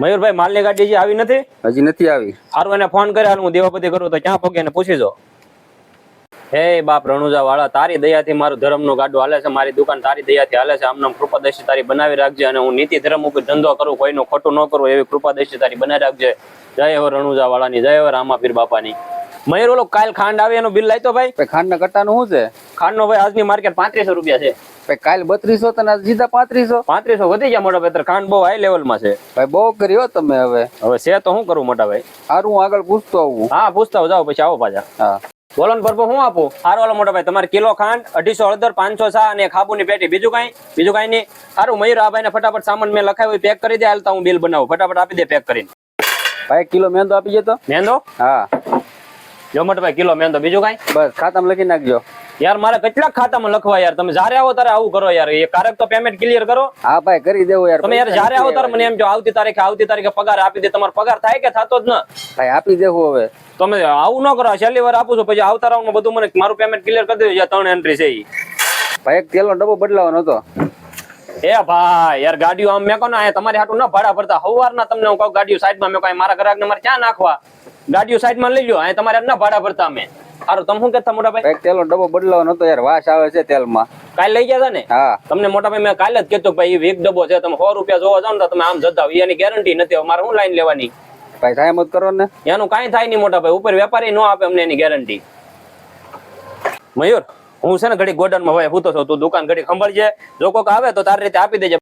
મયુરભાઈ માલની ગાડી જે આવી નથી? હજી નથી આવી. સારું એને ફોન કર્યા હું દેવાપતિ કરું તો ક્યાં પગે ને પૂછી જો. હે બાપ રણુજા વાળા, તારી દયાથી મારું ધર્મનું ગાડું હાલે છે, મારી દુકાન તારી દયાથી હાલે છે. આમનામ કૃપાદર્શી તારી બનાવી રાખજે અને હું નીતિ ધર્મ ઉપર ધંધો કરું, કોઈનું ખોટું ન કરું એવી કૃપાદર્શી તારી બનાવી રાખજે. જય હો રણુજા વાળાની, જય હો રામાપીર બાપાની. મયુર ઓલો કાલ ખાંડ આવે એનું બિલ લાયતો ભાઈ? ખાંડ ના કટ્ટાનું શું છે? ખાંડ નો ભાઈ આજની માર્કેટ 3500 રૂપિયા છે. કાલ 3200 તને સીધા 3500. 3500 વધી ગયા મોટા ભાઈ, ખાંડ બહુ હાઈ લેવલ માં છે ભાઈ. બહુ કર્યો તમે. હવે છે તો શું કરું મોટા ભાઈ? સારું, હું આગળ પૂછતો આવું. હા પૂછતા જાઓ, પછી આવો પાછા. હા બોલો ને પ્રભુ, હું આપું? સારું હાલો મોટા ભાઈ, તમારે કિલો ખાંડ, 250 હળદર, 500 ચા અને ખાબુની પેટી, બીજું કઈ નહીં. સારું મયુર, આ ભાઈ ને ફટાફટ સામાન મેં લખાવ્યું પેક કરી દે. હાલતા હું બિલ બનાવું, ફટાફટ આપી દે પેક કરીને. ભાઈ કિલો મેંદો આપી જતો. મેંદો? હા જો મોટા ભાઈ કિલો મેંદો, બીજું કઈ? બસ ખાતામાં લખી નાખજો. યાર મારે કેટલા ખાતામાં લખવા યાર, તમે જ્યારે આવો ત્યારે આવું કરો યાર. એ કારક તો પેમેન્ટ ક્લિયર કરો. હા ભાઈ કરી દેવું યાર. તમે યાર જ્યારે આવો ત્યારે મને એમ જો આવતી તારીખે પગાર આપી દે. તમારો પગાર થાય કે થતો જ ન? ભાઈ આપી દેવું. હવે તમે આવું ન કરો, છેલ્લી વાર આપું છું, પછી આવતા રાઉન્ડમાં બધું મને મારું પેમેન્ટ ક્લિયર કરી દેજો. 3 એન્ટ્રી છે ઈ. ભાઈ એક તેલનો ડબ્બો બદલાવાનો હતો. એ ભાઈ યાર ગાડીઓ આમ મેં કહો ને તમારી હાટું ન ભાડા પડતા. સવારના તમને હું કહું ગાડીઓ સાઈડમાં મેં કહું, મારા ગ્રાહકને મારે ક્યાં નાખવા? ગાડીઓ સાઈડમાં લઈ લો, અહીં તમારે ના ભાડા પડતા અમે. સારું તમે શું કહેતા મોટા ભાઈ? એક તેલનો ડબ્બો બદલાવાનો હતો યાર, વાસ આવે છે તેલમાં. કાલે લઈ ગયા હતા ને? હા તમને મોટા ભાઈ મેં કાલે જ કહેતો ભાઈ એક ડબ્બો છે, તમે 100 રૂપિયા જોવા જાવ ને તમે આમ જતા એની ગેરંટી નથી. મારે શું લાઈન લેવાની? ભાઈ થાય મત કરો ને. એનું કાંઈ થાય નહીં મોટા ભાઈ, ઉપર વેપારી ન આપે અમને એની ગેરંટી. મયુર હું છે ને ઘડી ગોડાઉનમાં ભાઈ હું તો છું, તું દુકાન ઘડી સંભાળજે. જો કોઈક આવે તો તારી રીતે આપી દેજે.